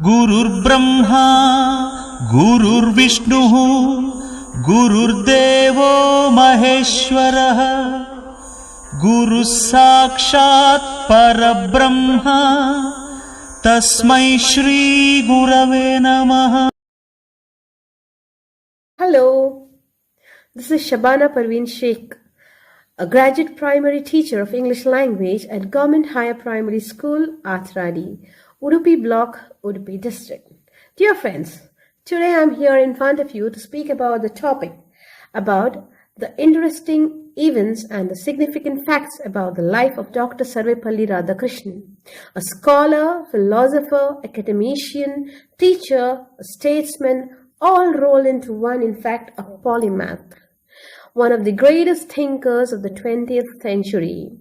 गुरुर्ब्रह्मा गुरुर्विष्णुः गुरुर्देवो महेश्वरः गुरुः साक्षात् परब्रह्म तस्मै श्री गुरवे नमः. Hello, this is Sabana Parveen Sheikh, a graduate primary teacher of English language at Government Higher Primary School, Athradi, Udupi Block, Udupi District. Dear friends, today I am here in front of you to speak about the topic about the interesting events and the significant facts about the life of Dr. Sarvepalli Radhakrishnan, a scholar, philosopher, academician, teacher, a statesman, all rolled into one, in fact, a polymath, one of the greatest thinkers of the 20th century.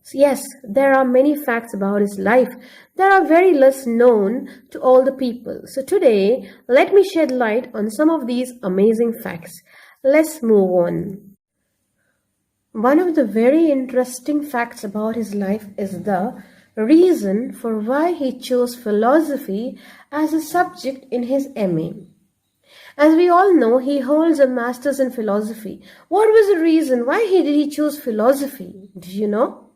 So yes, there are many facts about his life that are very less known to all the people. So today, let me shed light on some of these amazing facts. Let's move on. One of the very interesting facts about his life is the reason for why he chose philosophy as a subject in his MA. As we all know, he holds a master's in philosophy. What was the reason? Why did he choose philosophy? Do you know?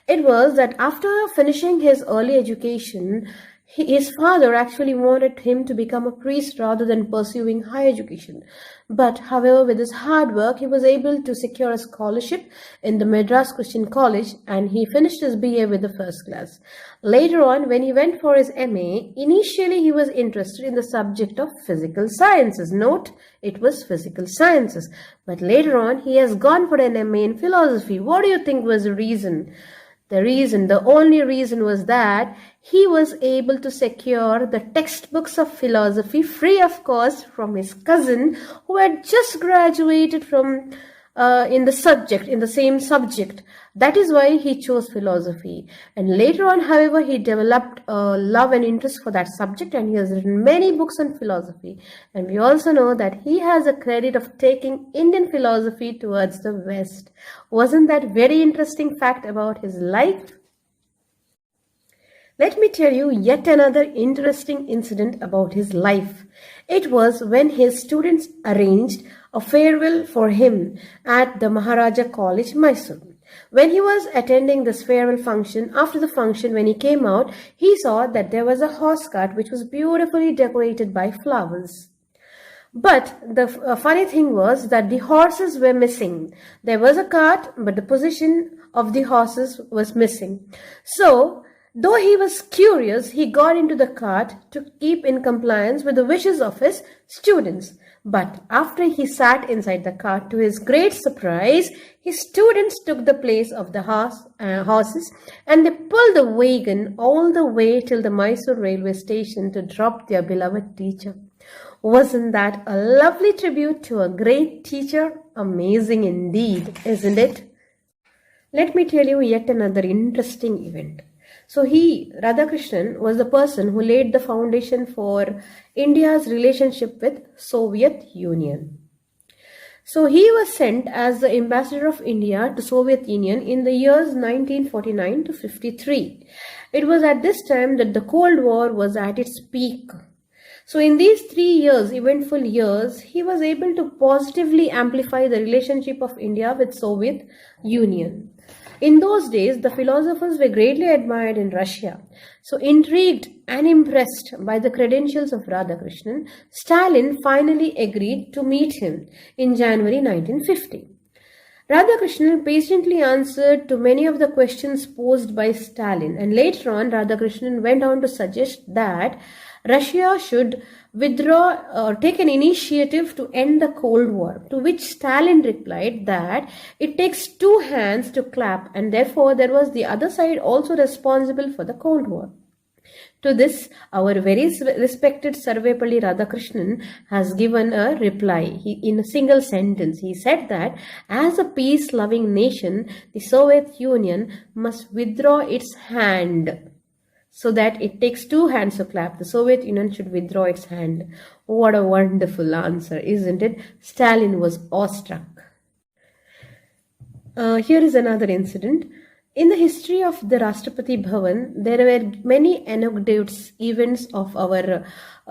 It was that after finishing his early education, his father actually wanted him to become a priest rather than pursuing higher education. But, however, with his hard work, he was able to secure a scholarship in the Madras Christian College and he finished his BA with the first class. Later on, when he went for his MA, initially he was interested in the subject of physical sciences. Note, it was physical sciences. But later on, he has gone for an MA in philosophy. What do you think was the reason? The only reason was that he was able to secure the textbooks of philosophy free of cost from his cousin who had just graduated from in the same subject. That is why he chose philosophy. And later on, however, he developed a love and interest for that subject and he has written many books on philosophy. And we also know that he has a credit of taking Indian philosophy towards the West. Wasn't that very interesting fact about his life? Let me tell you yet another interesting incident about his life. It was when his students arranged a farewell for him at the Maharaja College, Mysore. When he was attending this farewell function, after the function, when he came out, he saw that there was a horse cart which was beautifully decorated by flowers. But the funny thing was that the horses were missing. There was a cart, but the position of the horses was missing. So, though he was curious, he got into the cart to keep in compliance with the wishes of his students. But after he sat inside the cart, to his great surprise, his students took the place of the horses and they pulled the wagon all the way till the Mysore railway station to drop their beloved teacher. Wasn't that a lovely tribute to a great teacher? Amazing indeed, isn't it? Let me tell you yet another interesting event. So Radhakrishnan, was the person who laid the foundation for India's relationship with Soviet Union. So he was sent as the ambassador of India to Soviet Union in the years 1949 to 53. It was at this time that the Cold War was at its peak. So in these 3 years, eventful years, he was able to positively amplify the relationship of India with Soviet Union. In those days, the philosophers were greatly admired in Russia. So intrigued and impressed by the credentials of Radhakrishnan, Stalin finally agreed to meet him in January 1950. Radhakrishnan patiently answered to many of the questions posed by Stalin, and later on Radhakrishnan went on to suggest that Russia should withdraw or take an initiative to end the Cold War, to which Stalin replied that it takes two hands to clap and therefore there was the other side also responsible for the Cold War. To this, our very respected Sarvepalli Radhakrishnan has given a reply. In a single sentence, he said that as a peace-loving nation, the Soviet Union must withdraw its hand. So that it takes two hands to clap. The Soviet Union should withdraw its hand. What a wonderful answer, isn't it? Stalin was awestruck. Here is another incident. In the history of the Rashtrapati Bhavan, there were many anecdotes, events of our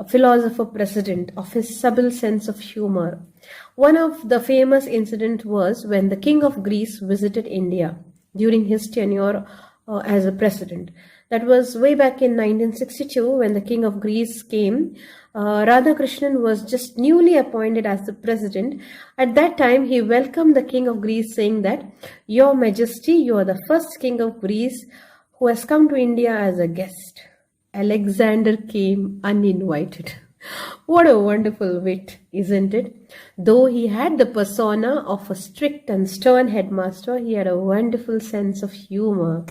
philosopher president, of his subtle sense of humor. One of the famous incidents was when the King of Greece visited India during his tenure as a president. That was way back in 1962 when the King of Greece came. Radhakrishnan was just newly appointed as the president. At that time, he welcomed the King of Greece, saying that, "Your Majesty, you are the first King of Greece who has come to India as a guest." Alexander came uninvited. What a wonderful wit, isn't it? Though he had the persona of a strict and stern headmaster, he had a wonderful sense of humor.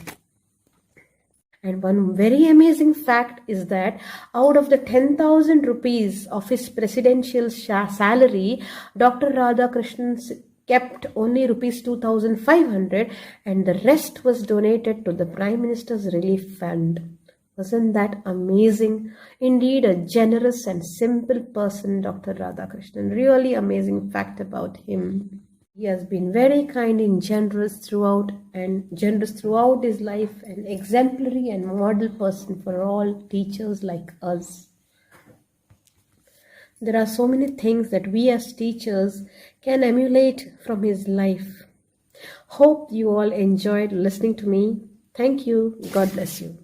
And one very amazing fact is that out of the 10,000 rupees of his presidential salary, Dr. Radhakrishnan kept only rupees 2,500, and the rest was donated to the Prime Minister's Relief Fund. Wasn't that amazing? Indeed, a generous and simple person, Dr. Radhakrishnan. Really amazing fact about him. He has been very kind and generous throughout his life, an exemplary and model person for all teachers like us. There are so many things that we as teachers can emulate from his life. Hope you all enjoyed listening to me. Thank you. God bless you.